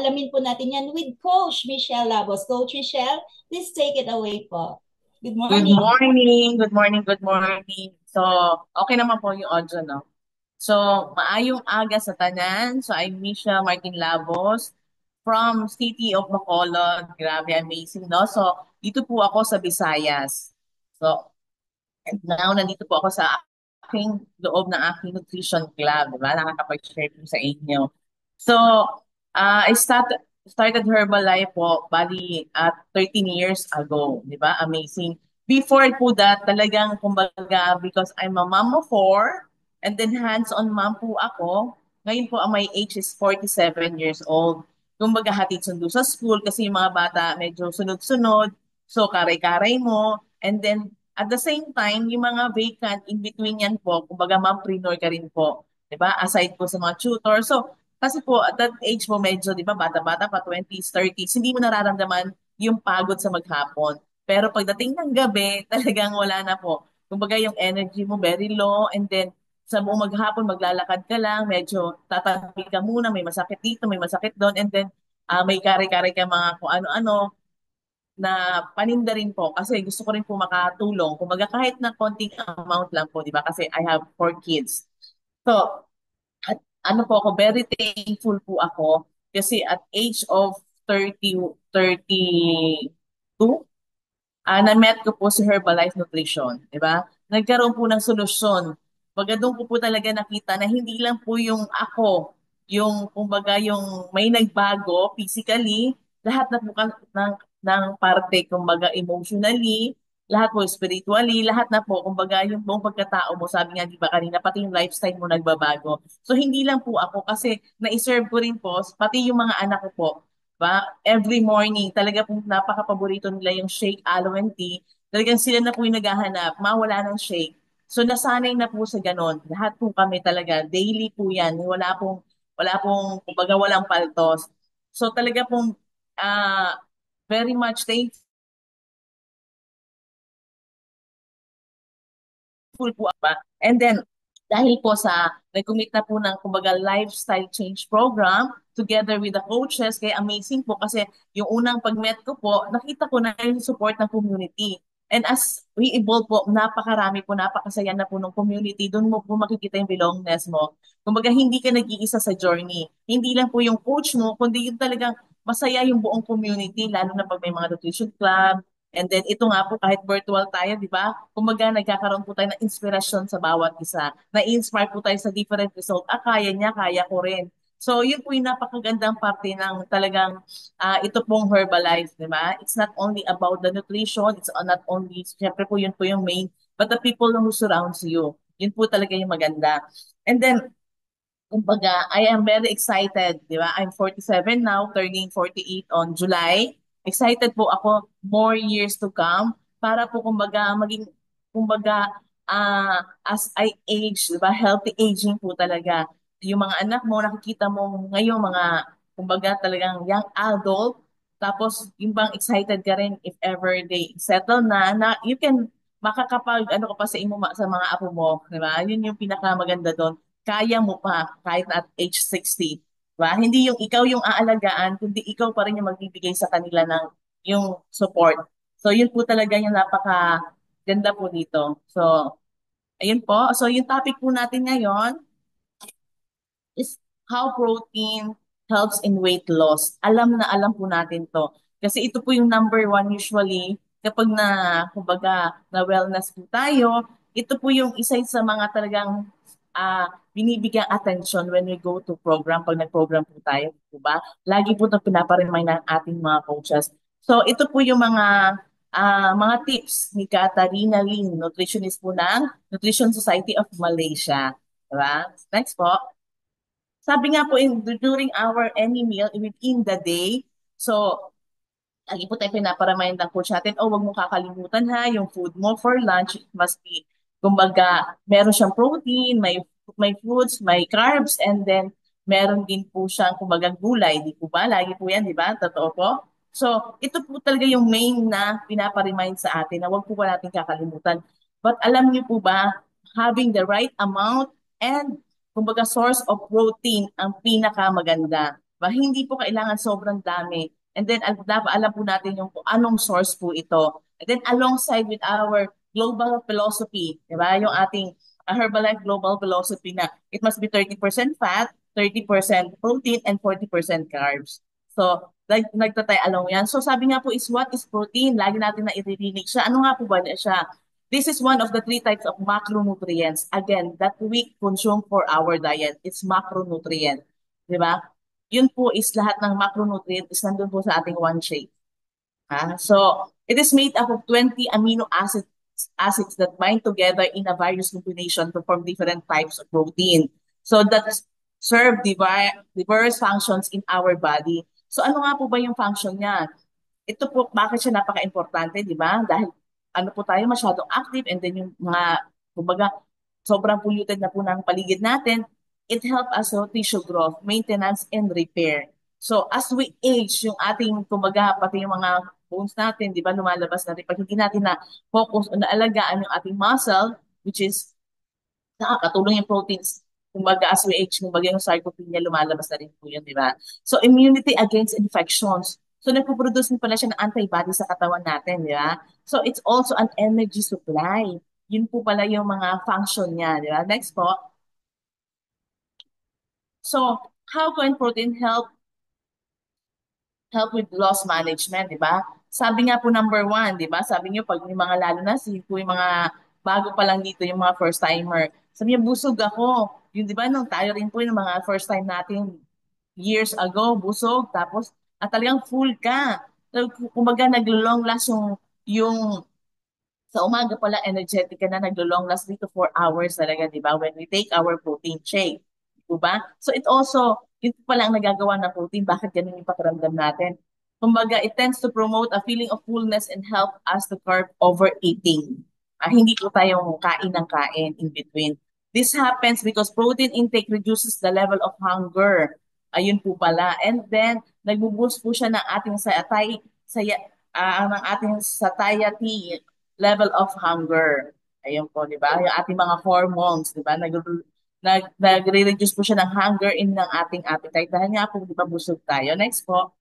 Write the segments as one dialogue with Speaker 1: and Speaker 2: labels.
Speaker 1: Alamin po natin yan with Coach Michelle Labos. Coach Michelle, please take it away po. Good
Speaker 2: Good
Speaker 1: morning.
Speaker 2: morning, good morning, good morning. So, okay naman po yung audio, no? So, maayong aga sa tanan. So, I'm Misha Martin Labos from City of Bacolod. Grabe, amazing, no? So, dito po ako sa Visayas. So, and now, nandito po ako sa aking loob ng aking nutrition club, di ba? Nakakapag-share po sa inyo. So, I started Herbalife po, bali at 13 years ago, di ba? Amazing. Before po that, talagang kumbaga, because I'm a mom of four, and then hands-on mom po ako. Ngayon po, ang my age is 47 years old. Kumbaga, hatid sundo sa school kasi yung mga bata medyo sunod-sunod. So, karay-karay mo. And then, at the same time, yung mga vacant in between yan po, kumbaga, mompreneur ka rin po. 'Di ba? Aside po sa mga tutor. So, kasi po, at that age mo medyo, di ba, bata-bata pa, 20s, 30s, hindi mo nararamdaman yung pagod sa maghapon. Pero pagdating ng gabi, talagang wala na po. Kumbaga yung energy mo very low, and then sa buong maghapon, maglalakad ka lang, medyo tatabi ka muna, may masakit dito, may masakit doon, and then may kare-kare ka mga kung ano-ano na paninda rin po kasi gusto ko rin po makatulong. Kumbaga kahit na konting amount lang po, di ba? Kasi I have 4 kids. So, at ano po ako, very thankful po ako kasi at age of 32, na-met ko po si Herbalife Nutrition, di ba? Nagkaroon po ng solusyon. Baga doon ko po talaga nakita na hindi lang po yung ako, yung kumbaga yung may nagbago physically, lahat na po ng parte, kumbaga emotionally, lahat po spiritually, lahat na po, kumbaga yung buong pagkatao mo, sabi nga di ba kanina, pati yung lifestyle mo nagbabago. So hindi lang po ako kasi na-serve ko rin po, pati yung mga anak ko po, ba? Every morning, talaga pong napaka-paborito nila yung shake, aloe and tea. Talagang sila na po yung naghahanap, mawala ng shake. So nasanay na po sa ganon. Lahat po kami talaga, daily po yan. Wala pong, kumbaga walang paltos. So talaga pong very much thankful po ako. And then, dahil po sa nag-commit na po ng kumbaga lifestyle change program together with the coaches, kaya amazing po kasi yung unang pag-met ko po, nakita ko na yung support ng community. And as we evolve po, napakarami po, napakasaya na po ng community. Doon mo po makikita yung belongingness mo. Kumbaga, hindi ka nag-iisa sa journey. Hindi lang po yung coach mo, kundi yung talagang masaya yung buong community, lalo na pag may mga nutrition club. And then ito nga po, kahit virtual tayo, di ba? Kumbaga, nagkakaroon po tayo ng inspirasyon sa bawat isa. Na-inspire po tayo sa different result. Kaya niya, kaya ko rin. So, yun po yung napakagandang parte ng talagang ito pong Herbalife, di ba? It's not only about the nutrition, it's not only, syempre po yun po yung main, but the people who surrounds you. Yun po talaga yung maganda. And then, kumbaga, I am very excited, di ba? I'm 47 now, turning 48 on July. Excited po ako more years to come para po kumbaga maging kumbaga as I age, di ba? Healthy aging po talaga. Yung mga anak mo nakikita mo ngayon mga kumbaga talagang young adult tapos yung bang excited ka rin if ever they settle na you can makakapag ano ka pa sa sa mga apo mo, di ba? Yun yung pinakamaganda doon, kaya mo pa kahit na at age 60. Diba? Hindi yung ikaw yung aalagaan, kundi ikaw pa rin yung magbibigay sa kanila ng yung support. So yun po talaga yung napaka ganda po dito. So ayun po. So yung topic po natin ngayon is how protein helps in weight loss. Alam na alam po natin to. Kasi ito po yung number one usually kapag kumbaga, na wellness po tayo, ito po yung isa sa mga talagang binibigyang attention when we go to program, pag nag-program po tayo, di ba? Lagi po ito pinaparemind ng ating mga coaches. So ito po yung mga tips ni Katarina Lin, nutritionist po ng Nutrition Society of Malaysia. Diba? Next po. Sabi nga po during our any meal within the day, so lagi po tayo pinaparamind ng coach natin, oh, wag mo kakalimutan ha, yung food mo for lunch, it must be, kumbaga, meron siyang protein, may fruits, may carbs, and then meron din po siyang, kumbaga, gulay, di po ba? Lagi po yan, di ba? Totoo po? So, ito po talaga yung main na pinaparemind sa atin na wag po ba natin kakalimutan. But alam niyo po ba, having the right amount and kumbaga source of protein ang pinakamaganda. Hindi po kailangan sobrang dami. And then, dapat alam po natin yung kung anong source po ito. And then, alongside with our global philosophy, di ba? Yung ating Herbalife global philosophy na it must be 30% fat, 30% protein, and 40% carbs. So, nagtatay along yan. So, sabi nga po is what is protein? Lagi natin na iririnig siya. Ano nga po ba siya? This is one of the three types of macronutrients. Again, that we consume for our diet. It's macronutrient. Di ba? Yun po is lahat ng macronutrient is nandun po sa ating one shake. So, it is made up of 20 amino acids that bind together in a various combination to form different types of protein. So, that serve diverse functions in our body. So, ano nga po ba yung function niya? Ito po, bakit siya napaka-importante, di ba? Dahil ano po tayo masyadong active and then yung mga, kumbaga, sobrang polluted na po ng paligid natin, it help us sa tissue growth, maintenance, and repair. So as we age, yung ating, kumbaga, pati yung mga bones natin, di ba, lumalabas natin. Pag hindi natin na focus o naalagaan yung ating muscle, which is nakakatulong yung proteins. Kumbaga, as we age, kumbaga yung sarcopenia, lumalabas na rin po yun, di ba? So, immunity against infections. So, nagpo-produce din pala siya ng antibody sa katawan natin, di ba? So, it's also an energy supply. Yun po pala yung mga function niya, di ba? Next po. So, how can protein help with loss management, di ba? Sabi nga po number one, di ba? Sabi niyo pag yung mga lalo na si po yung mga bago pa lang dito, yung mga first timer. Sabi niya, busog ako. Yun, di ba, nung tayo rin po yung mga first time natin years ago, busog. Tapos, talagang full ka. So, kumbaga, naglo-long last yung sa umaga pala, energetic ka na, naglo-long last 3 to 4 hours talaga, di ba? When we take our protein shake. Di ba? So it also, yun pala ang nagagawa ng protein. Bakit ganun yung pakiramdam natin? Kumbaga, it tends to promote a feeling of fullness and help us to curb overeating. Hindi ko tayong kain ng kain in between. This happens because protein intake reduces the level of hunger. Ayun po pala. And then, nagbo-boost po siya ng ating saya, ng ating satiety level of hunger. Ayun po, di ba? Yung ating mga hormones, di ba? Nagre-reduce po siya ng hunger in ng ating appetite. Dahil nga po, di ba, busog tayo. Next po,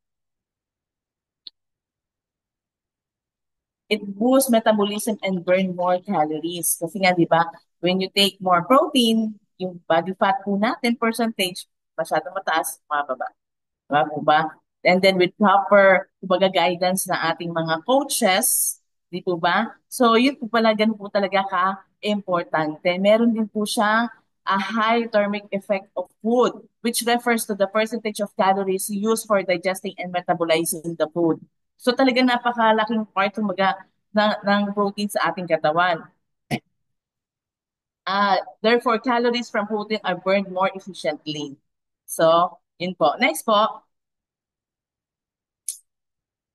Speaker 2: it boosts metabolism and burn more calories. Kasi nga, di ba, when you take more protein, yung body fat po natin, percentage, masyadong mataas, mababa. Diba po ba? And then with proper, kumbaga, guidance na ating mga coaches, di po ba? So, yun po pala, ganun po talaga ka-importante. Meron din po siyang a high thermic effect of food, which refers to the percentage of calories used for digesting and metabolizing the food. So, talaga napakalaking part, kumbaga, ng protein sa ating katawan. Therefore, calories from protein are burned more efficiently. So, yun po. Next po,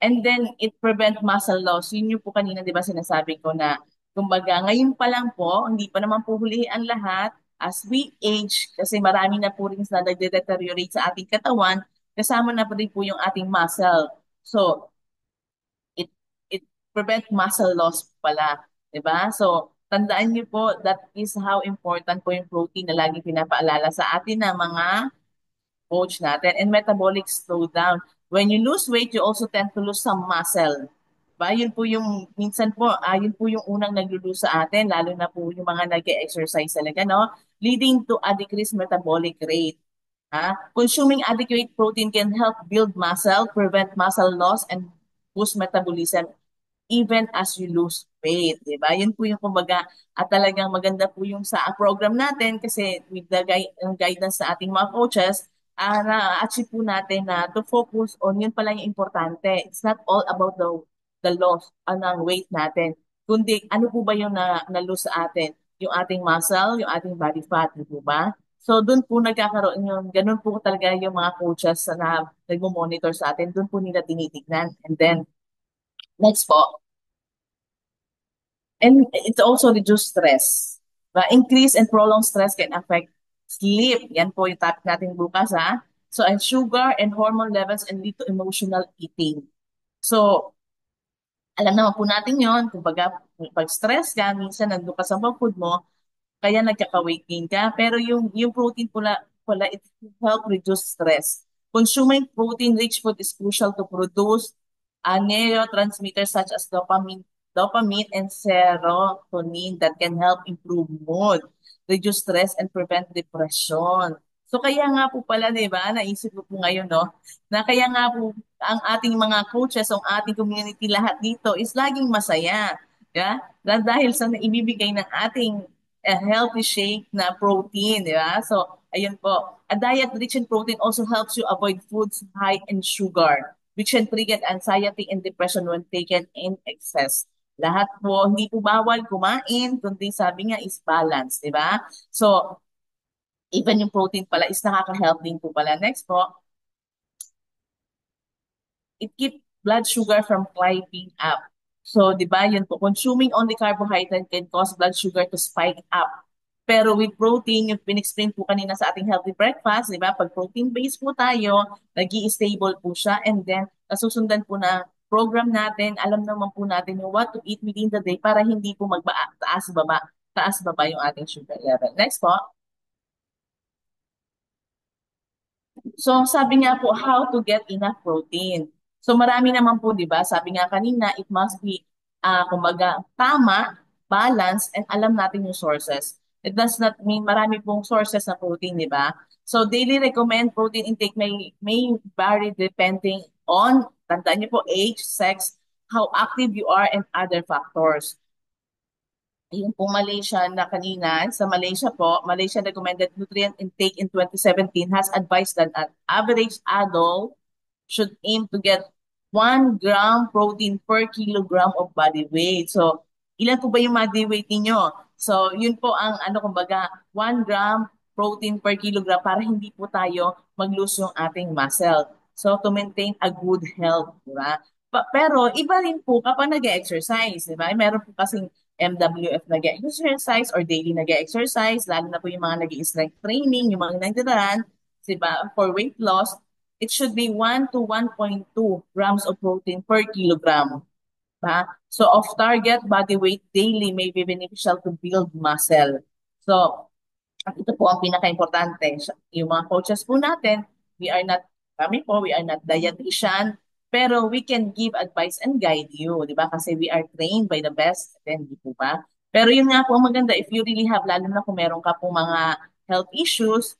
Speaker 2: and then it prevent muscle loss. Yun yung po kanina, di ba, sinasabi ko na, kumbaga, ngayon pa lang po, hindi pa naman po hulihin ang lahat, as we age, kasi marami na po rin na nagde-deteriorate sa ating katawan, kasama na po rin po yung ating muscle. So, it it prevent muscle loss pala, di ba? So, tandaan niyo po, that is how important po yung protein na lagi pinapaalala sa atin na mga coach natin, and metabolic slowdown. When you lose weight, you also tend to lose some muscle. Ba, yun po yung, minsan po, yun po yung unang naglulose sa atin, lalo na po yung mga nag-exercise talaga, no? Leading to a decreased metabolic rate. Consuming adequate protein can help build muscle, prevent muscle loss, and boost metabolism even as you lose weight, di ba? Yun po yung kumbaga, at talagang maganda po yung sa program natin kasi with the guidance sa ating mga coaches, na-achieve po natin na to focus on yun pala yung importante. It's not all about the loss ng weight natin, kundi ano po ba yung na-lose sa atin? Yung ating muscle, yung ating body fat, di po ba? So, doon po nagkakaroon yung, ganun po talaga yung mga coaches na nagmo-monitor sa atin, doon po nila tinitignan. And then, next po, and it also reduce stress. Increase and prolonged stress can affect sleep. Yan po yung topic natin bukas, ha? So, and sugar and hormone levels and lead to emotional eating. So, alam naman po natin yon. Kumbaga, pag stress ka, minsan nandun ka sa food mo, kaya nagkaka-weight gain ka. Pero yung protein pala, it help reduce stress. Consuming protein-rich food is crucial to produce neurotransmitters such as dopamine and serotonin that can help improve mood, reduce stress, and prevent depression. So kaya nga po pala, di ba, naisip ko po ngayon, no, na kaya nga po ang ating mga coaches, ang ating community lahat dito is laging masaya. Yeah? Dahil sa ibibigay ng ating healthy shake na protein, di ba? So, ayun po. A diet rich in protein also helps you avoid foods high in sugar, which can trigger anxiety and depression when taken in excess. Lahat po, hindi po bawal kumain, kundi sabi nga is balance, di ba? So, even yung protein pala is nakaka-help din po pala. Next po, it keeps blood sugar from climbing up. So, di ba, yun po, consuming only carbohydrate can cause blood sugar to spike up. Pero with protein, yung pinexplain po kanina sa ating healthy breakfast, di ba, pag protein-based po tayo, nag-i-stable po siya, and then, nasusundan po na program natin, alam naman po natin yung what to eat within the day para hindi po taas-baba yung ating sugar level. Next po. So, sabi nga po, how to get enough protein. So, marami naman po, di ba? Sabi nga kanina, it must be, kumbaga, tama, balance, and alam natin yung sources. It does not mean marami pong sources na protein, di ba? So, daily recommend protein intake may vary depending on, tandaan niyo po, age, sex, how active you are, and other factors. Yung po Malaysia na kanina, sa Malaysia po, Malaysia recommended nutrient intake in 2017 has advised that an average adult should aim to get 1 gram protein per kilogram of body weight. So, ilan po ba yung body weight ninyo? So, yun po ang kumbaga, 1 gram protein per kilogram para hindi po tayo mag-lose yung ating muscle. So, to maintain a good health, di ba? Pero, iba rin po kapag nag-exercise, di ba? Meron po kasing MWF nag-exercise or daily nag-exercise, lalo na po yung mga nag-strength training, yung mga nagdadaran, diba, for weight loss, it should be 1 to 1.2 grams of protein per kilogram. Ba? So, off target body weight daily may be beneficial to build muscle. So, ito po ang pinaka-importante. Yung mga coaches po natin, we are not dietitian, pero we can give advice and guide you, di ba? Kasi we are trained by the best, then di po ba? Pero yun nga po ang maganda, if you really have, lalo na kung meron ka po mga health issues,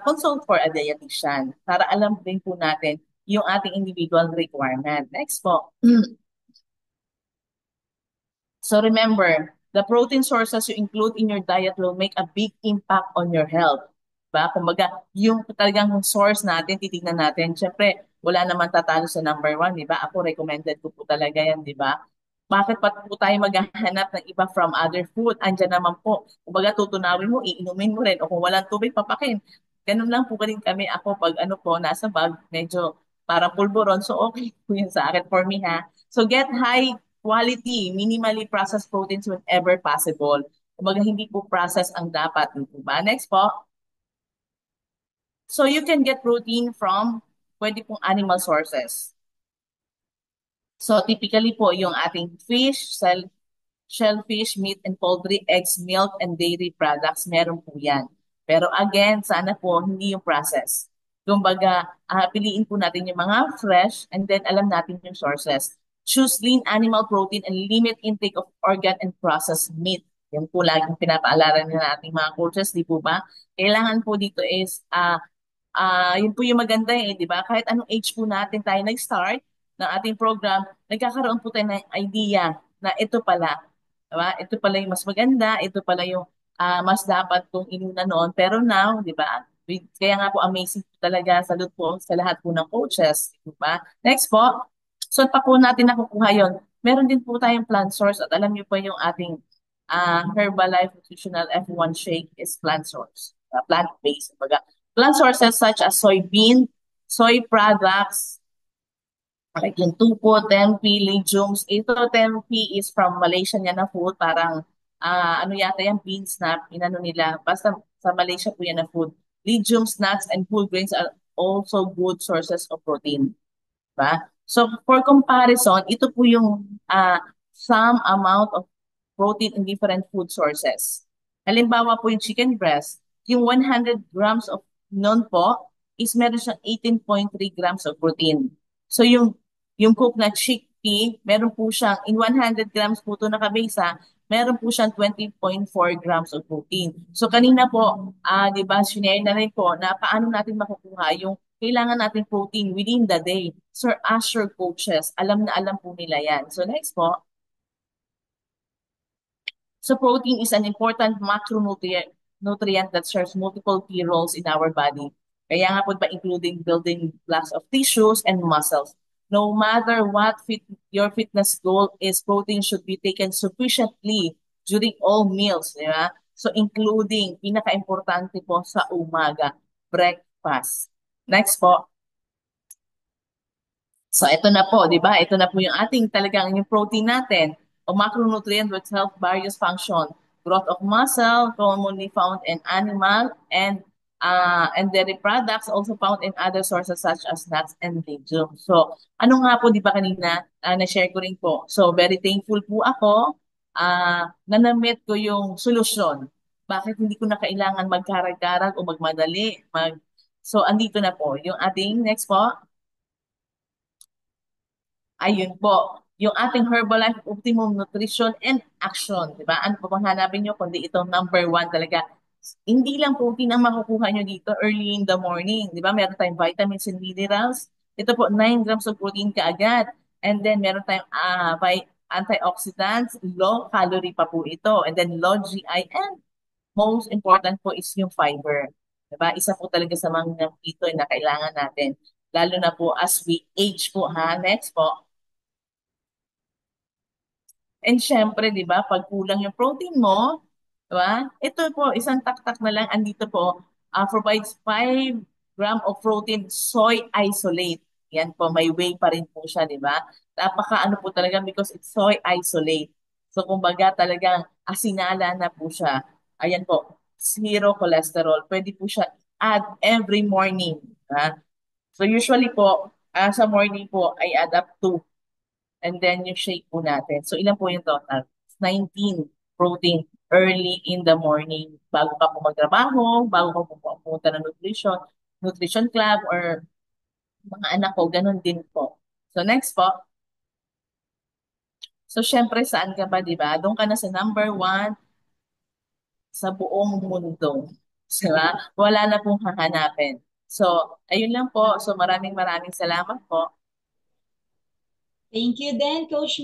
Speaker 2: consult for a dietitian para alam din po natin yung ating individual requirement. Next po. So remember, the protein sources you include in your diet will make a big impact on your health. Ba? Kumbaga, yung talagang source natin, titignan natin. Siyempre, wala naman tatalo sa number one, di ba? Ako, recommended ko po talaga yan, di ba? Bakit pa po tayo maghahanap ng iba from other food? Andyan naman po. Kumbaga, tutunawin mo, iinumin mo rin. O kung walang tubig, papakin. Ganun lang po rin kami. Ako, pag nasa bag, medyo parang pulburon. So, okay po yun sa akin for me, ha? So, get high quality, minimally processed proteins whenever possible. Kumbaga, hindi po processed ang dapat. Di po ba? Next po. So you can get protein from pwede pong animal sources. So typically po yung ating fish, shellfish, meat and poultry, eggs, milk, and dairy products, meron po yan. Pero again, sana po hindi yung process. Kumbaga, piliin po natin yung mga fresh and then alam natin yung sources. Choose lean animal protein and limit intake of organ and processed meat. Yan po laging pinapaalaran na nating mga coaches, di po ba? Kailangan po dito is yun po yung maganda di ba? Kahit anong age po natin tayo nag-start ng ating program, nagkakaroon po tayo ng idea na ito pala, diba? Ito pala yung mas maganda, ito pala yung mas dapat kong inuna noon. Pero now, di ba? Kaya nga po amazing po talaga, salute po sa lahat po ng coaches, di ba? Next po, so pa po natin nakukuha yun. Meron din po tayong plant source at alam niyo po yung ating Herbalife Nutritional F1 Shake is plant source, plant-based. Plant sources such as soybean, soy products, like yung tupo, tempeh, legumes. Ito, tempeh is from Malaysian yan na food. Parang, ano yata yung beans na inano nila. Basta sa Malaysia po yan na food. Legumes, nuts, and whole grains are also good sources of protein. Diba? So, for comparison, ito po yung some amount of protein in different food sources. Halimbawa po yung chicken breast, yung 100 grams of noon po is meron siyang 18.3 grams of protein. So yung coconut chickpea, meron po siyang, in 100 grams po ito nakabase, meron po siyang 20.4 grams of protein. So kanina po, di ba, sinare na rin po na paano natin makukuha yung kailangan natin protein within the day. Sir, as your coaches, alam na alam po nila yan. So next po, so protein is an important macronutrient that serves multiple key roles in our body. Kaya nga po ba including building blocks of tissues and muscles. No matter what your fitness goal is, protein should be taken sufficiently during all meals. Di ba? So including, pinaka-importante po sa umaga, breakfast. Next po, so ito na po, di ba? Ito na po yung ating talagang yung protein natin o macronutrient which help various function. Growth of muscle, commonly found in animal and dairy products also found in other sources such as nuts and legumes. So, ano nga po, di ba kanina, na-share ko rin po. So, very thankful po ako na na-meet ko yung solusyon. Bakit hindi ko na kailangan magkarag-karag o magmadali? So, andito na po. Yung ating next po. Ayun po, yung ating Herbalife Optimum Nutrition and Action, di ba? Ano po bang hanapin nyo kundi itong number one talaga. Hindi lang protein ang makukuha nyo dito early in the morning, di ba? Meron tayong vitamins and minerals. Ito po, 9 grams of protein kaagad. And then meron tayong antioxidants, low calorie pa po ito. And then low GI and most important po is yung fiber. Diba? Isa po talaga sa mga ito na kailangan natin. Lalo na po as we age po ha. Next po. And syempre, di ba, pag kulang yung protein mo, di ba, ito po, isang taktak na lang, andito po, provides 5 grams of protein soy isolate. Yan po, may whey pa rin po siya, di ba? Napaka ano po talaga because it's soy isolate. So, kumbaga talagang asinala na po siya. Ayan po, zero cholesterol. Pwede po siya add every morning. Ha? So, usually po, sa morning po, I add up to and then yung shake po natin. So ilan po yung total? 19 protein early in the morning bago ka po magtrabaho, bago ka po pumunta ng nutrition club or mga anak ko, ganun din po. So next po. So syempre saan ka ba, di ba? Doon ka na sa number one sa buong mundo. Diba? Wala na pong hahanapin. So, ayun lang po. So, maraming maraming salamat po.
Speaker 1: Thank you then, Coach